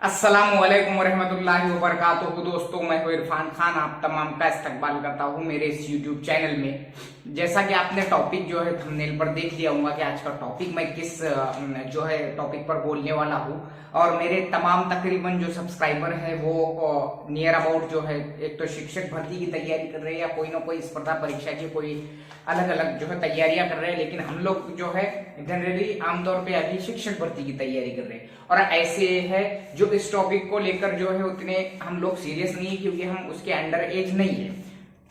अस्सलामुअलैकुम वरहमतुल्लाहि वबरकातुहू। दोस्तों, मैं हूं इरफान खान, आप तमाम का इस्तकबाल करता हूं मेरे इस यूट्यूब चैनल में। जैसा कि आपने टॉपिक जो है थंबनेल पर देख लिया होगा कि आज का टॉपिक मैं किस जो है टॉपिक पर बोलने वाला हूं। और मेरे तमाम तकरीबन जो सब्सक्राइबर है वो नियर अबाउट जो है एक तो शिक्षक भर्ती की तैयारी कर रहे हैं या कोई ना कोई स्पर्धा परीक्षा की कोई अलग अलग जो है तैयारियां कर रहे हैं, लेकिन हम लोग जो है जनरली आमतौर पे अभी शिक्षक भर्ती की तैयारी कर रहे हैं। और ऐसे है जो इस टॉपिक को लेकर जो है उतने हम लोग सीरियस नहीं है, क्योंकि हम उसके अंडर एज नहीं है।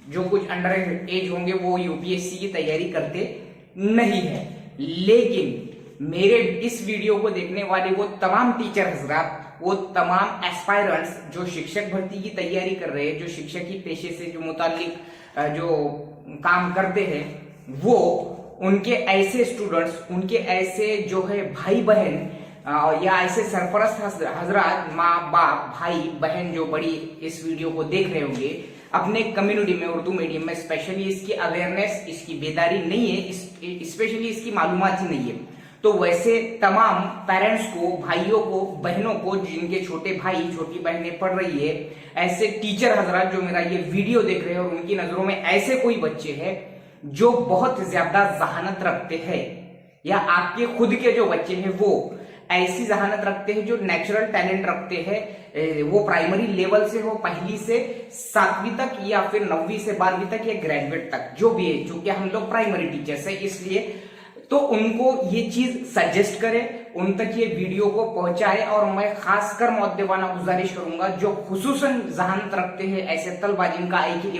जो कुछ अंडर एज होंगे वो यूपीएससी की तैयारी करते नहीं है। लेकिन मेरे इस वीडियो को देखने वाले वो तमाम टीचर हजरात, वो तमाम एस्पायरेंट्स जो शिक्षक भर्ती की तैयारी कर रहे हैं, जो शिक्षक की पेशे से जो मुतालिक जो काम करते हैं, वो उनके ऐसे स्टूडेंट्स, उनके ऐसे जो है भाई बहन या ऐसे सरपरस्त हजरात, माँ बाप भाई बहन जो बड़ी इस वीडियो को देख रहे होंगे, अपने कम्युनिटी में उर्दू मीडियम में स्पेशली इसकी अवेयरनेस, इसकी बेदारी नहीं है, स्पेशली इसकी मालूमात ही नहीं है। तो वैसे तमाम पेरेंट्स को, भाइयों को, बहनों को जिनके छोटे भाई छोटी बहनें पढ़ रही है, ऐसे टीचर हजरात जो मेरा ये वीडियो देख रहे हैं और उनकी नजरों में ऐसे कोई बच्चे हैं जो बहुत ज्यादा जहानत रखते हैं, या आपके खुद के जो बच्चे हैं वो ऐसी जहानत रखते हैं, जो नेचुरल टैलेंट रखते हैं, वो प्राइमरी लेवल से हो, पहली से 7वीं तक या फिर 9वीं से 12वीं तक या ग्रेजुएट तक जो भी है, चूंकि हम लोग प्राइमरी टीचर्स है इसलिए तो उनको ये चीज सजेस्ट करें, उन तक ये वीडियो को पहुंचाए। और मैं खासकर मुअद्दिबाना गुजारिश करूंगा जो खुसूसन जहानत रखते हैं, ऐसे तलबा जिनका आईक्यू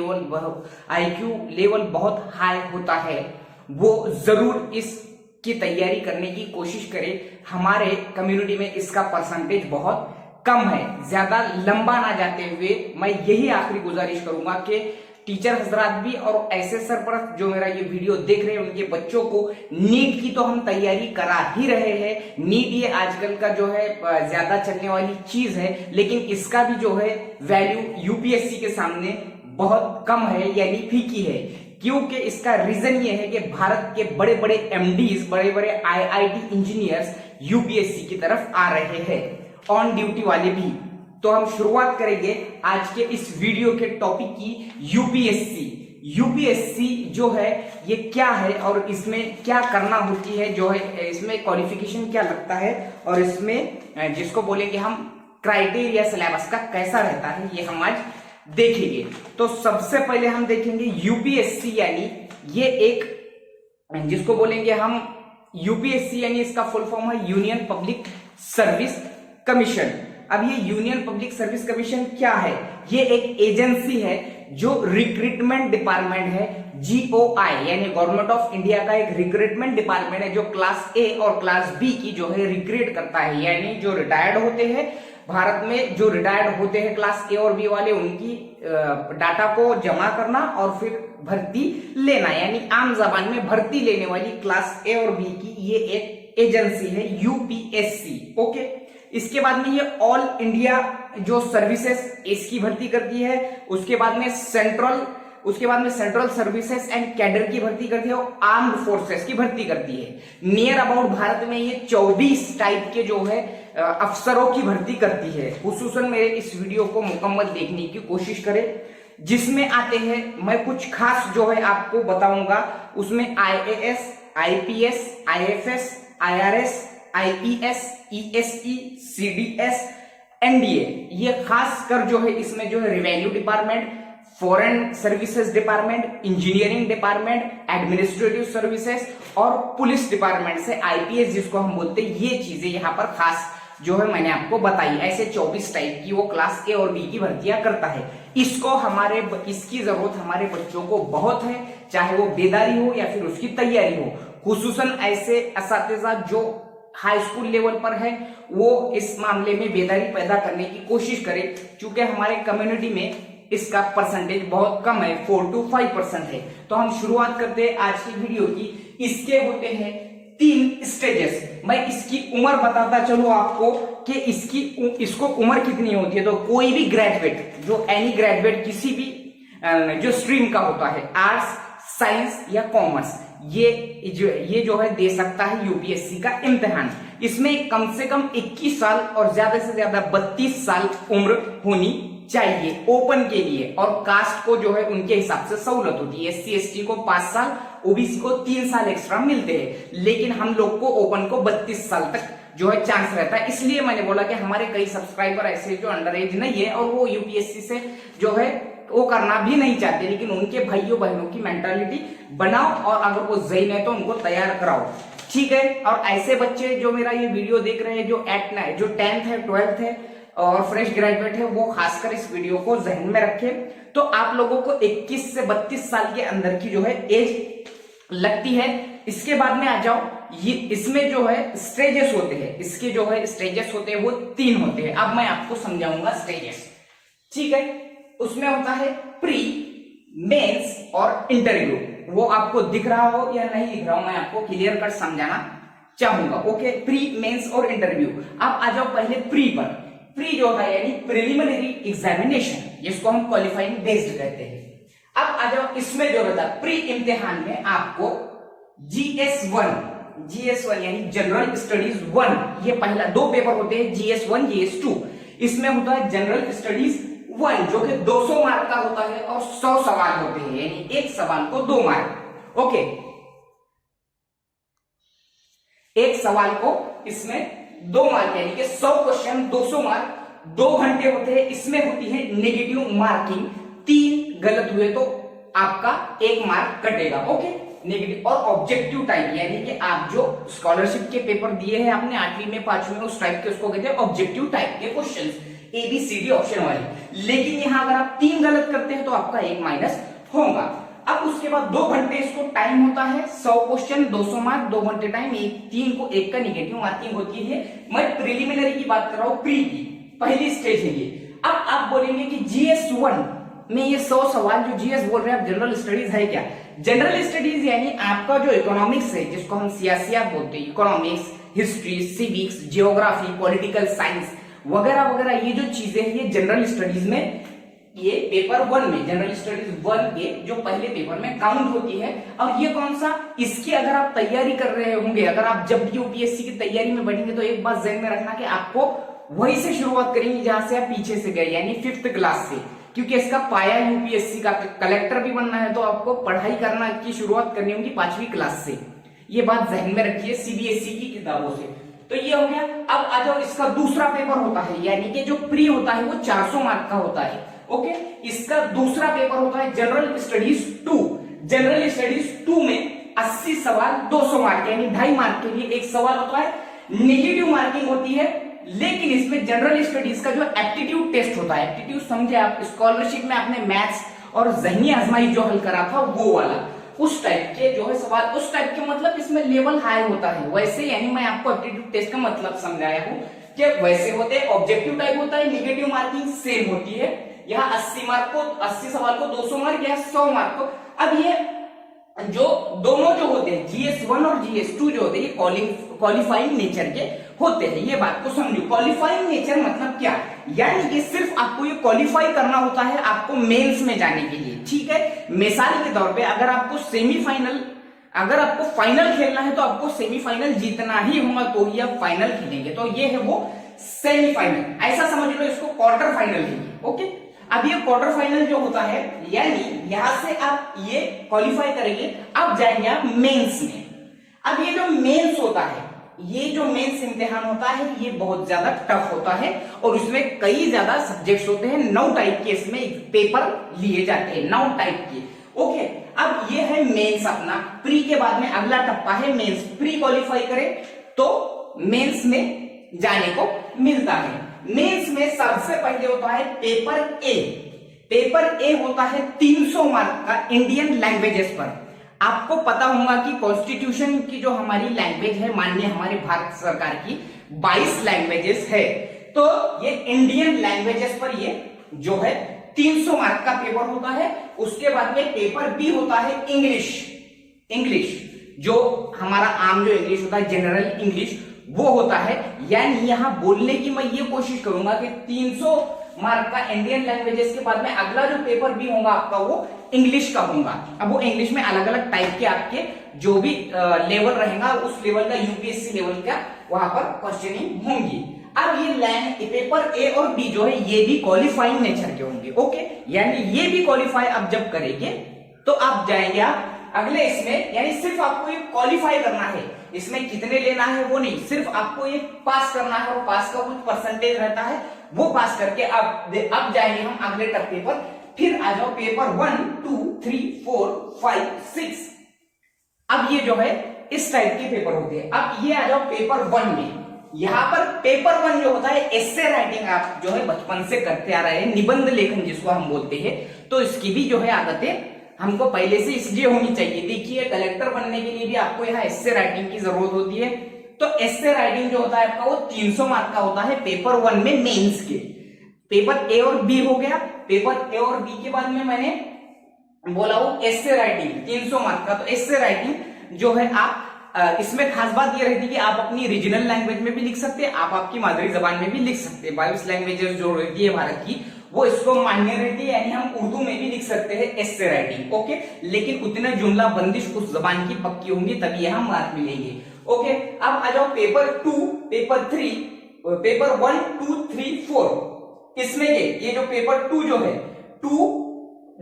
लेवल बहुत हाई होता है, वो जरूर इसकी तैयारी करने की कोशिश करें। हमारे कम्युनिटी में इसका परसेंटेज बहुत कम है। ज्यादा लंबा ना जाते हुए मैं यही आखिरी गुजारिश करूंगा कि टीचर हजरात भी और ऐसे सरपरस्त जो मेरा ये वीडियो देख रहे हैं, उनके बच्चों को नीट की तो हम तैयारी करा ही रहे हैं। नीट ये आजकल का जो है ज्यादा चलने वाली चीज है, लेकिन इसका भी जो है वैल्यू यूपीएससी के सामने बहुत कम है, यानी फीकी है। क्योंकि इसका रीजन ये है कि भारत के बड़े बड़े एमडीज, बड़े बड़े आईआईटी इंजीनियर्स यूपीएससी की तरफ आ रहे हैं, ऑन ड्यूटी वाले भी। तो हम शुरुआत करेंगे आज के इस वीडियो के टॉपिक की। यूपीएससी जो है ये क्या है और इसमें क्या करना होती है, जो है इसमें क्वालिफिकेशन क्या लगता है, और इसमें जिसको बोलेंगे हम क्राइटेरिया सिलेबस का कैसा रहता है, ये हम आज देखेंगे। तो सबसे पहले हम देखेंगे यूपीएससी, यानी ये एक जिसको बोलेंगे हम यूपीएससी, यानी इसका फुल फॉर्म है यूनियन पब्लिक सर्विस कमीशन। अब ये यूनियन पब्लिक सर्विस कमीशन क्या है? ये एक एजेंसी है जो रिक्रूटमेंट डिपार्टमेंट है, जीओआई, यानी गवर्नमेंट ऑफ इंडिया का एक रिक्रूटमेंट डिपार्टमेंट है जो क्लास ए और क्लास बी की जो है रिक्रूट करता है। यानी जो रिटायर्ड होते हैं भारत में, जो रिटायर्ड होते हैं क्लास ए और बी वाले, उनकी डाटा को जमा करना और फिर भर्ती लेना, यानी आम जबान में भर्ती लेने वाली क्लास ए और बी की ये एक एजेंसी है यूपीएससी। ओके, इसके बाद में ये ऑल इंडिया जो सर्विसेज इसकी भर्ती करती है, उसके बाद में सेंट्रल सर्विसेज एंड कैडर की भर्ती करती है, और आर्म्ड फोर्सेस की भर्ती करती है। नियर अबाउट भारत में ये 24 टाइप के जो है अफसरों की भर्ती करती है। खुसूसन मेरे इस वीडियो को मुकम्मल देखने की कोशिश करें, जिसमें आते हैं, मैं कुछ खास जो है आपको बताऊंगा। उसमें IAS, IPS, IFS, IRS, IPS, ESE, CDS, NDA, ये खास कर जो है इसमें जो है revenue department, foreign services department, engineering department, administrative services और पुलिस डिपार्टमेंट से आईपीएस जिसको हम बोलते हैं, ये चीजें यहाँ पर खास जो है मैंने आपको बताई। ऐसे 24 टाइप की वो क्लास ए और बी की भर्तियां करता है। इसकी जरूरत हमारे बच्चों को बहुत है, चाहे वो बेदारी हो या फिर उसकी तैयारी हो। खुसूसन ऐसे असातिज़ा जो हाई स्कूल लेवल पर है, वो इस मामले में बेदारी पैदा करने की कोशिश करें, क्योंकि हमारे कम्युनिटी में इसका परसेंटेज बहुत कम है, 4 to 5% है। तो हम शुरुआत करते हैं आज की वीडियो की। इसके होते हैं 3 स्टेजेस। मैं इसकी उम्र बताता चलूं आपको कि इसको उम्र कितनी होती है। तो कोई भी ग्रेजुएट, जो एनी ग्रेजुएट किसी भी जो स्ट्रीम का होता है, आर्ट्स, साइंस या कॉमर्स, ये जो है दे सकता है यूपीएससी का इम्तिहान। इसमें कम से कम 21 साल और ज्यादा से ज्यादा 32 साल उम्र होनी चाहिए ओपन के लिए। और कास्ट को जो है उनके हिसाब से सहूलत होती है। SC ST को 5 साल, ओबीसी को 3 साल एक्स्ट्रा मिलते हैं, लेकिन हम लोग को ओपन को 32 साल तक जो है चांस रहता है। इसलिए मैंने बोला कि हमारे कई सब्सक्राइबर ऐसे जो अंडर एज नहीं है और वो यूपीएससी से जो है वो करना भी नहीं चाहते, लेकिन उनके भाइयों बहनों की मेंटालिटी बनाओ और अगर वो ज़हीन है तो उनको तैयार कराओ, ठीक है। और ऐसे बच्चे जो मेरा ये वीडियो देख रहे हैं जो 10th है, 12th है और फ्रेश ग्रेजुएट है, वो खासकर इस वीडियो को जहन में रखें। तो आप लोगों को 21 से 32 साल के अंदर की जो है एज लगती है। इसके बाद में आ जाओ, ये इसमें जो है स्टेजेस होते हैं, इसके जो है स्टेजेस होते हैं वो 3 होते हैं। अब मैं आपको समझाऊंगा स्टेजेस, ठीक है। उसमें होता है प्री, मेंस और इंटरव्यू। वो आपको दिख रहा हो या नहीं दिख रहा हो, मैं आपको क्लियर कर समझाना चाहूंगा। ओके, प्री, मेंस और इंटरव्यू। अब आ जाओ पहले प्री पर। प्री जो होता है यानी प्रिलिमिनरी एग्जामिनेशन, जिसको हम क्वालिफाइंग बेस्ड कहते हैं। अब आ जाओ इसमें जो होता है प्री इम्तिहान में आपको GS1 यानी जनरल स्टडीज 1, ये पहला 2 पेपर होते हैं, GS1 GS2। इसमें होता है जनरल स्टडीज 1 जो कि 200 मार्क का होता है और 100 सवाल होते हैं, यानी एक सवाल को 2 मार्क। ओके, एक सवाल को इसमें 2 मार्क यानी कि 100 क्वेश्चन 200 मार्क, 2 घंटे होते हैं। इसमें होती है नेगेटिव मार्किंग, 3 गलत हुए तो आपका 1 मार्क कटेगा। Okay, negative. और ऑब्जेक्टिव टाइप यानी कि आप जो स्कॉलरशिप के पेपर दिए हैं आपने 8वीं में 5वीं में, उस टाइप के उसको कहते हैं ऑब्जेक्टिव टाइप के क्वेश्चंस, ABCD ऑप्शन वाले। लेकिन यहां अगर आप 3 गलत करते हैं तो आपका 1 माइनस होगा। अब उसके बाद 2 घंटे इसको टाइम होता है, 100 क्वेश्चन 200 मार्क, 2 घंटे टाइम, 3 को 1 का निगेटिव मार्किंग होती है। मैं प्रिलिमिनरी की बात कर रहा हूं, प्री की पहली स्टेज है ये। अब आप बोलेंगे कि GS1 में ये 100 सवाल जो GS बोल रहे हैं आप जनरल स्टडीज है क्या? जनरल स्टडीज यानी आपका जो इकोनॉमिक्स है, जिसको हम सियासियात बोलते हैं, economics, history, civics, geography, political science वगैरह वगैरह, ये जो चीजें हैं ये जनरल स्टडीज में, ये पेपर 1 में, जनरल स्टडीज 1 के जो पहले पेपर में काउंट होती है। और ये कौन सा, इसकी अगर आप तैयारी कर रहे होंगे, अगर आप जब भी यूपीएससी की तैयारी में बैठेंगे तो एक बात ध्यान में रखना कि आपको वहीं से शुरुआत करेंगे जहां से आप पीछे से गए, यानी 5th क्लास से, क्योंकि इसका पाया यूपीएससी का। कलेक्टर भी बनना है तो आपको पढ़ाई करना की शुरुआत करनी होगी 5वीं क्लास से, ये बात ध्यान में रखिए, सीबीएसई की किताबों से। तो ये हो गया। अब आ जाओ इसका दूसरा पेपर होता है, यानी कि जो प्री होता है वो 400 मार्क का होता है। ओके, इसका दूसरा पेपर होता है जनरल स्टडीज 2। जनरल स्टडीज 2 में 80 सवाल 200 मार्क यानी 2.5 मार्क के लिए एक सवाल होता है, नेगेटिव मार्किंग होती है। लेकिन इसमें जनरल स्टडीज का जो एप्टीट्यूड टेस्ट होता है, एप्टीट्यूड समझे आप, स्कॉलरशिप में आपने मैथ्स और ज़हनी आजमाइश जो हल करा था वो वाला, उस टाइप के जो है सवाल, उस टाइप के मतलब इसमें लेवल हाई होता है वैसे। यानी मैं आपको एप्टीट्यूड टेस्ट का मतलब समझाया हूं कि वैसे होते हैं, ऑब्जेक्टिव टाइप होता है, नेगेटिव मार्किंग सेम होती है। यहाँ 80 मार्क को, 80 सवाल को 200 मार्क या 100 मार्क को। अब ये जो दोनों जो होते हैं GS1 और GS2 जो होते हैं ये क्वालिफाइंग नेचर के होते हैं, ये बात को समझो। क्वालिफाइंग नेचर मतलब क्या, यानी कि सिर्फ आपको ये क्वालिफाई करना होता है आपको मेंस में जाने के लिए, ठीक है। मिसाल के तौर पे अगर आपको सेमीफाइनल, अगर आपको फाइनल खेलना है तो आपको सेमीफाइनल जीतना ही होगा तो ही आप फाइनल खेलेंगे, तो ये है वो सेमीफाइनल, ऐसा समझ लो इसको क्वार्टर फाइनल है। ओके, अब ये क्वार्टर फाइनल जो होता है, यानी यहां से आप ये क्वालिफाई करेंगे, अब जाएंगे आप मेंस में। अब ये जो मेंस होता है, ये जो मेंस इम्तिहान होता है ये बहुत ज्यादा टफ होता है और इसमें कई ज्यादा सब्जेक्ट्स होते हैं, 9 टाइप के इसमें पेपर लिए जाते हैं, 9 टाइप के। ओके, अब ये है मेंस अपना। प्री के बाद में अगला टप्पा है मेंस। प्री क्वालिफाई करें तो मेंस में जाने को मिलता है। मेंस में सबसे पहले होता है पेपर ए। पेपर ए होता है 300 मार्क का इंडियन लैंग्वेजेस पर। आपको पता होगा कि कॉन्स्टिट्यूशन की जो हमारी लैंग्वेज है, माननीय हमारे भारत सरकार की 22 लैंग्वेजेस है, तो ये इंडियन लैंग्वेजेस पर ये जो है 300 मार्क का पेपर होता है। उसके बाद में पेपर बी होता है इंग्लिश, जो हमारा आम जो इंग्लिश होता है, जनरल इंग्लिश, वो होता है। यानी यहां बोलने की मैं ये कोशिश करूंगा कि 300 मार्क का इंडियन लैंग्वेजेस के बाद में अगला जो पेपर भी होगा आपका वो इंग्लिश का होगा। अब वो इंग्लिश में अलग अलग टाइप के आपके जो भी लेवल रहेगा, उस लेवल का यूपीएससी लेवल का वहां पर क्वेश्चनिंग होंगी। अब ये लैंड पेपर ए और बी जो है ये भी क्वालिफाइंग नेचर के होंगे। ओके, यानी ये भी क्वालिफाई अब जब करेंगे तो आप जाएंगे आप अगले इसमें, यानी सिर्फ आपको ये क्वालिफाई करना है, इसमें कितने लेना है वो नहीं, सिर्फ आपको ये पास करना है और पास का कुछ परसेंटेज रहता है वो पास करके अब जाएंगे हम अगले टप्पे पर। फिर आ जाओ पेपर 1 2 3 4 5 6। अब ये जो है इस टाइप के पेपर होते हैं। अब ये आ जाओ पेपर 1 में। यहां पर पेपर 1 जो होता है एस्से राइटिंग आप जो है बचपन से करते आ रहे हैं, निबंध लेखन जिसको हम बोलते हैं, तो इसकी भी जो है आदतें हमको पहले से इसलिए होनी चाहिए। देखिए कलेक्टर बनने के लिए भी आपको यहाँ एस्से राइटिंग की जरूरत होती है, तो एस्से राइटिंग जो होता है आपका वो 300 मार्क का होता है पेपर 1 में मेंस के। पेपर ए और बी हो गया, पेपर ए और बी के बाद में मैंने बोला वो एस्से राइटिंग 300 मार्क का। तो एस्से राइटिंग जो है आप इसमें खास बात ये रहती है कि आप अपनी रीजनल लैंग्वेज में भी लिख सकते हैं, आप आपकी मादरी जबान में भी लिख सकते हैं। 22 लैंग्वेजेस जो रहती है भारत की वो इसको मान्य रहती है, यानी हम उर्दू में भी लिख सकते हैं एस्से राइटिंग। ओके, लेकिन उतने जुमला बंदिश उस जबान की पक्की होंगी तभी यहां मार्क मिलेंगे। ओके, अब आ जाओ पेपर 2 पेपर 3 पेपर 1 2 3 4। इसमें के ये जो पेपर 2 जो है 2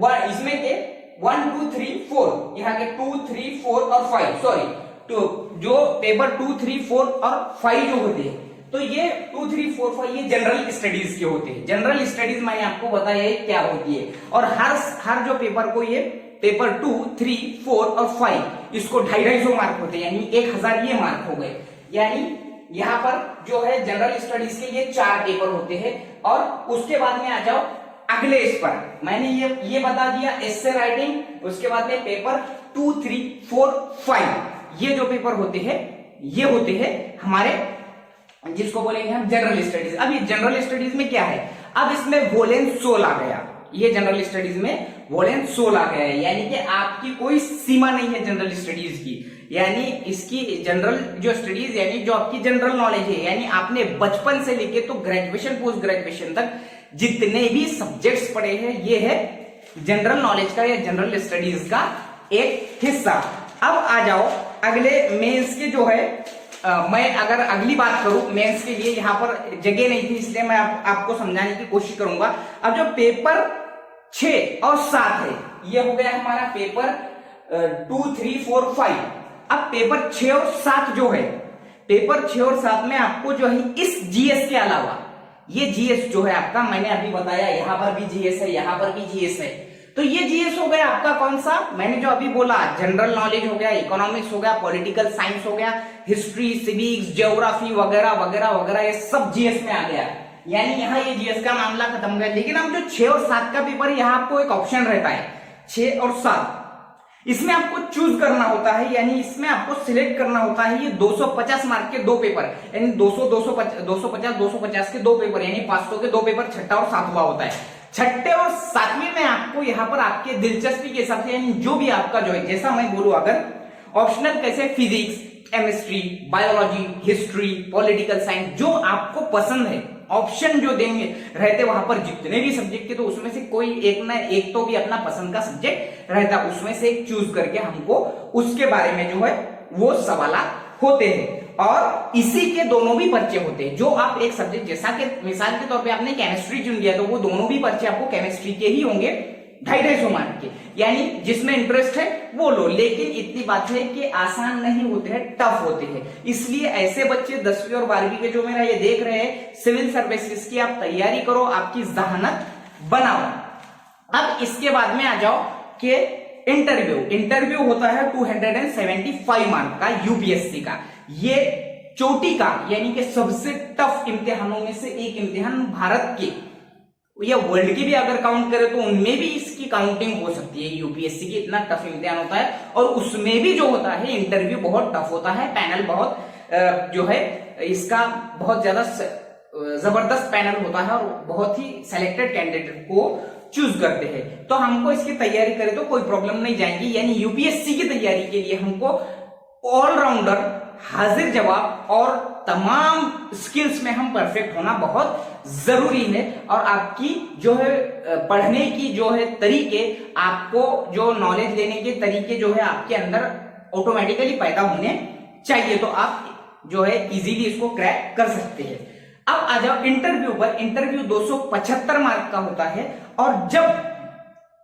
1 इसमें के 1 2 3 4 यहाँ के 2 3 4 और 5 सॉरी तो जो पेपर 2 3 4 और 5 जो होते हैं तो ये 2 3 4 5 ये जनरल स्टडीज के होते हैं। जनरल स्टडीज मैंने आपको बताया है क्या होती है, और हर जो पेपर को ये पेपर 2 3 4 और 5 इसको 250 मार्क होते हैं, यानी 1000 ये मार्क हो गए। यानी यहाँ पर जो है जनरल स्टडीज के लिए 4 पेपर होते हैं। और उसके बाद में आ जाओ अगले इस पर मैंने ये बता दिया एस्से राइटिंग। उसके बाद में पेपर 2 3 4 5 ये जो पेपर होते हैं ये होते हैं हमारे जिसको बोलेंगे हम जनरल स्टडीज। अब ये जनरल स्टडीज में क्या है, अब इसमें वोलेन 16 आ गया, ये जनरल स्टडीज में वोलेन 16 आ गया है, यानी कि आपकी कोई सीमा नहीं है जनरल स्टडीज की। यानी इसकी जनरल जो स्टडीज यानी जो आपकी जनरल नॉलेज है, यानी आपने बचपन से लेके तो ग्रेजुएशन पोस्ट ग्रेजुएशन तक जितने भी सब्जेक्ट्स पढ़े हैं ये है जनरल नॉलेज का या जनरल स्टडीज का एक हिस्सा। अब आ जाओ अगले मेंस के जो है मैं अगर अगली बात करूं मेंस के लिए, यहां पर जगह नहीं थी इसलिए मैं आपको समझाने की कोशिश करूंगा। अब जो पेपर 6 और 7 है ये हो गया हमारा पेपर 2 3 4 5। अब पेपर 6 और 7 जो है पेपर 6 और 7 में आपको जो है इस जीएस के अलावा ये जीएस जो है आपका मैंने अभी बताया, यहां पर भी जीएस है यहां पर भी जीएस है, तो ये जीएस हो गया आपका कौन सा, मैंने जो अभी बोला जनरल नॉलेज हो गया, इकोनॉमिक्स हो गया, पॉलिटिकल साइंस हो गया, हिस्ट्री सिविक्स ज्योग्राफी वगैरह वगैरह वगैरह ये सब जीएस में आ गया। यानी यहाँ ये जीएस का मामला खत्म हो गया। लेकिन अब जो 6 और 7 का पेपर है यहाँ आपको एक ऑप्शन रहता है 6 और 7, इसमें आपको चूज करना होता है, यानी इसमें आपको सिलेक्ट करना होता है ये 250 मार्क के 2 पेपर, यानी 250 के 2 पेपर, यानी 500 के 2 पेपर, छठा और सातवां होता है। छठे और सातवें में आपको यहाँ पर आपके दिलचस्पी के हिसाब से यानी जो भी आपका जो है, जैसा मैं बोलूं अगर ऑप्शनल कैसे physics chemistry biology history political science जो आपको पसंद है ऑप्शन जो देंगे रहते वहां पर जितने भी सब्जेक्ट के, तो उसमें से कोई एक ना एक तो भी अपना पसंद का सब्जेक्ट रहता, उसमें से एक चूज करके हमको उसके बारे में जो है वो सवाल होते हैं। और इसी के दोनों भी पर्चे होते हैं, जो आप एक सब्जेक्ट जैसा कि मिसाल के तौर पे आपने केमिस्ट्री चुन लिया तो वो दोनों भी पर्चे आपको केमिस्ट्री के ही होंगे 250 मार्क के, यानी जिसमें इंटरेस्ट है वो लो। लेकिन इतनी बात है कि आसान नहीं होते हैं, टफ होते हैं, इसलिए ऐसे बच्चे 10वीं और 12वीं के जो मेरा ये देख रहे हैं सिविल सर्विसेज की आप तैयारी करो, आपकी जहानत बनाओ। अब इसके बाद में आ जाओ कि इंटरव्यू होता है 275 मार्क का यूपीएससी का, ये चोटी का यानी कि सबसे टफ इम्तिहानों में से एक इम्तिहान भारत के या वर्ल्ड की भी अगर काउंट करें तो उनमें भी इसकी काउंटिंग हो सकती है। यूपीएससी की इतना टफ इम्तिहान होता है और उसमें भी जो होता है इंटरव्यू बहुत टफ होता है, पैनल बहुत जो है इसका बहुत ज्यादा जबरदस्त पैनल होता है और बहुत ही सेलेक्टेड कैंडिडेट को चूज करते हैं। तो हमको इसकी तैयारी करें तो कोई प्रॉब्लम नहीं जाएगी, यानी यूपीएससी की तैयारी के लिए हमको ऑलराउंडर हाजिर जवाब और तमाम स्किल्स में हम परफेक्ट होना बहुत जरूरी है। और आपकी जो है पढ़ने की जो है तरीके, आपको जो नॉलेज लेने के तरीके जो है आपके अंदर ऑटोमेटिकली पैदा होने चाहिए। तो आप जो है इजीली इसको क्रैक कर सकते हैं। अब आ जाओ इंटरव्यू पर। इंटरव्यू 275 मार्क का होता है और जब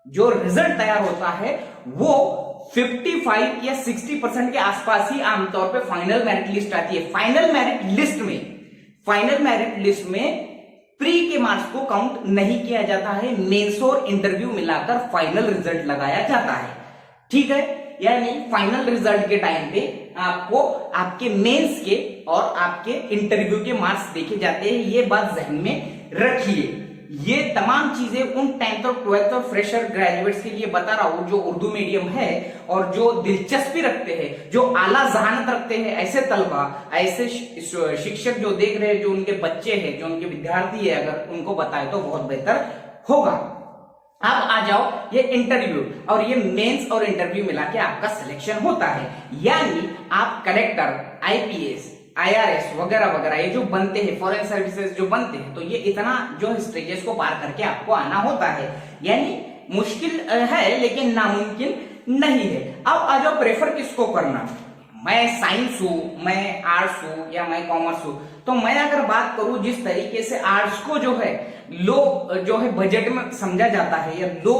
जो रिजल्ट तैयार होता है वो 55 या 60% के आसपास ही आमतौर पे फाइनल मेरिट लिस्ट आती है। फाइनल मेरिट लिस्ट में प्री के मार्क्स को काउंट नहीं किया जाता है, मेंस और इंटरव्यू मिलाकर फाइनल रिजल्ट लगाया जाता है। ठीक है, यानी फाइनल रिजल्ट के टाइम पे आपको आपके मेंस के और आपके इंटरव्यू के मार्क्स देखे जाते हैं। ये बात ध्यान में रखिए। ये तमाम चीजें उन 10th और 12th और फ्रेशर ग्रेजुएट्स के लिए बता रहा हूं जो उर्दू मीडियम है और जो दिलचस्पी रखते हैं, जो आला जहानत रखते हैं। ऐसे तलबा, ऐसे शिक्षक जो देख रहे हैं, जो उनके बच्चे हैं, जो उनके विद्यार्थी है, अगर उनको बताए तो बहुत बेहतर होगा। अब आ जाओ ये इंटरव्यू और ये मेंस और इंटरव्यू मिला के आपका सिलेक्शन होता है। यानी आप कलेक्टर, आईपीएस, आईआरएस वगैरह वगैरह ये जो बनते हैं, फॉरेन सर्विसेज जो बनते हैं, तो ये इतना जो स्टेजेस को पार करके आपको आना होता है। यानी मुश्किल है लेकिन नामुमकिन नहीं है। अब आ जाओ प्रेफर किसको करना। मैं साइंस हूं, मैं आर्ट्स हूं या मैं कॉमर्स हूं, तो मैं अगर बात करूं जिस तरीके से आर्ट्स को जो है लो जो है बजट में समझा जाता है या लो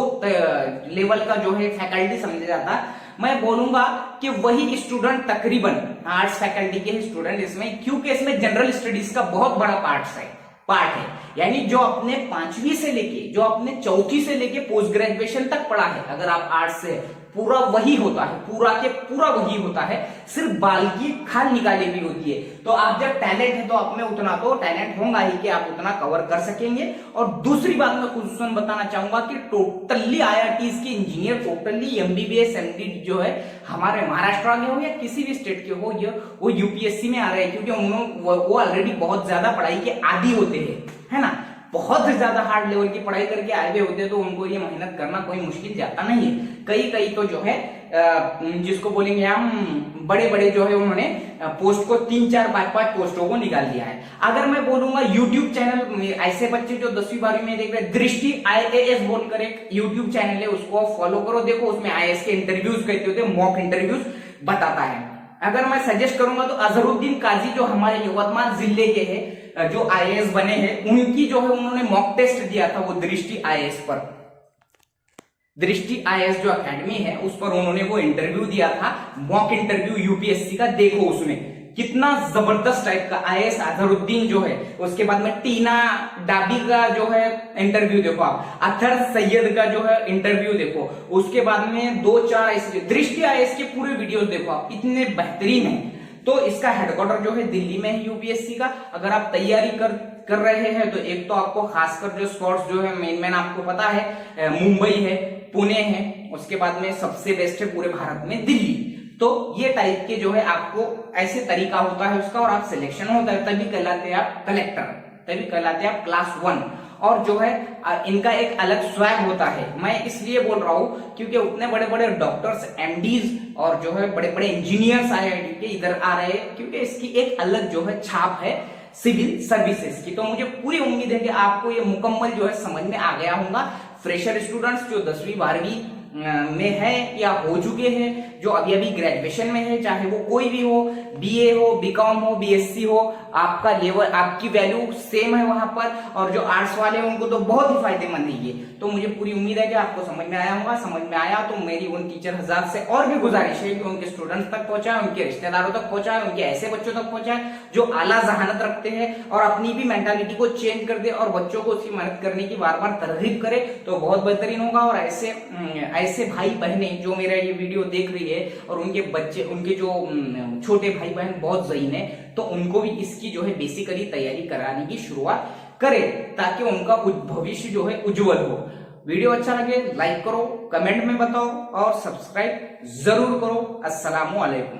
लेवल का जो है फैकल्टी समझा जाता है, मैं बोलूंगा कि वही स्टूडेंट तकरीबन आर्ट्स फैकल्टी के स्टूडेंट इसमें, क्योंकि इसमें जनरल स्टडीज का बहुत बड़ा पार्ट है। यानी जो अपने 5वीं से लेके, जो अपने 4थी से लेके पोस्ट ग्रेजुएशन तक पढ़ा है, अगर आप आर्ट्स से, पूरा वही होता है, पूरा के पूरा वही होता है। सिर्फ बाल की खाल निकाली भी होती है। तो आप जब टैलेंट है तो आप में उतना तो टैलेंट होगा ही कि आप उतना कवर कर सकेंगे। और दूसरी बात मैं खुसूसन बताना चाहूंगा कि टोटली आईआईटीज के इंजीनियर, टोटली एमबीबीएस एमडी जो है हमारे महाराष्ट्र के हो या किसी भी स्टेट के हो, वो यूपीएससी में आ रहे हैं, क्योंकि वो ऑलरेडी बहुत ज्यादा पढ़ाई के आदी होते हैं, है ना। बहुत ज्यादा हार्ड लेवल की पढ़ाई करके आए हुए होते हैं, तो उनको ये मेहनत करना कोई मुश्किल जाता नहीं है। कई तो जो है जिसको बोलेंगे हम बड़े बड़े जो है उन्होंने पोस्ट को 3-4 5-5 पोस्टों को निकाल दिया है। अगर मैं बोलूंगा यूट्यूब चैनल, ऐसे बच्चे जो 10वीं 12वीं में देख रहे, दृष्टि IAS बोलकर एक यूट्यूब चैनल है, उसको फॉलो करो। देखो उसमें IAS के इंटरव्यूज कहते होते, मॉक इंटरव्यूज बताता है। अगर मैं सजेस्ट करूंगा तो अजहरुद्दीन काजी जो हमारे यवतमाल जिले के हैं, जो IAS बने हैं, उनकी जो है उन्होंने मॉक टेस्ट दिया था, वो दृष्टि IAS पर, दृष्टि IAS जो एकेडमी है उस पर उन्होंने वो इंटरव्यू दिया था, मॉक इंटरव्यू यूपीएससी का। देखो उसमें कितना जबरदस्त टाइप का IAS अजहरुद्दीन जो है। उसके बाद में टीना डाबी का जो है इंटरव्यू देखो आप, अथर सैयद का जो है इंटरव्यू देखो। उसके बाद में 2-4 ऐसे दृष्टि IAS के पूरे वीडियोस देखो आप, इतने बेहतरीन है। तो इसका हेडक्वार्टर जो है दिल्ली में है यूपीएससी का। अगर आप तैयारी कर रहे हैं तो एक तो आपको खासकर जो स्पॉट्स जो है मेन आपको पता है, मुंबई है, पुणे है, उसके बाद में सबसे बेस्ट है पूरे भारत में दिल्ली। तो ये टाइप के जो है आपको ऐसे तरीका होता है उसका, और आप सिलेक्शन होता है, तभी कहलाते हैं आप कलेक्टर, तभी कहलाते हैं आप क्लास 1। और जो है इनका एक अलग स्वैग होता है। मैं इसलिए बोल रहा हूं क्योंकि उतने बड़े बड़े डॉक्टर्स, एमडीज और जो है बड़े बड़े इंजीनियर्स IIT के इधर आ रहे हैं, क्योंकि इसकी एक अलग जो है छाप है सिविल सर्विसेज की। तो मुझे पूरी उम्मीद है कि आपको ये मुकम्मल जो है समझ में आ गया होगा। फ्रेशर स्टूडेंट्स जो 10वीं 12वीं में है या हो चुके हैं, जो अभी ग्रेजुएशन में है, चाहे वो कोई भी हो, BA हो, BCom हो, BSc हो, आपका लेवल, आपकी वैल्यू सेम है वहां पर। और जो आर्ट्स वाले हैं उनको तो बहुत ही फायदेमंद है ये। तो मुझे पूरी उम्मीद है कि आपको समझ में आया होगा। समझ में आया तो मेरी उन टीचर हज़ार से और भी गुजारिश है कि उनके स्टूडेंट्स तक पहुंचाए, उनके रिश्तेदारों तक पहुंचाए, उनके ऐसे बच्चों तक पहुंचाए जो आला जहानत रखते हैं और अपनी भी मेंटालिटी को चेंज कर दे और बच्चों को उसकी मदद करने की बार बार तरगीब करे, तो बहुत बेहतरीन होगा। और ऐसे भाई बहने जो मेरा ये वीडियो देख रही है और उनके बच्चे, उनके जो छोटे भाई बहन बहुत ज़हीन है, तो उनको भी इसकी जो है बेसिकली तैयारी कराने की शुरुआत करें, ताकि उनका भविष्य जो है उज्जवल हो। वीडियो अच्छा लगे लाइक करो, कमेंट में बताओ और सब्सक्राइब जरूर करो। अस्सलामु अलैकुम।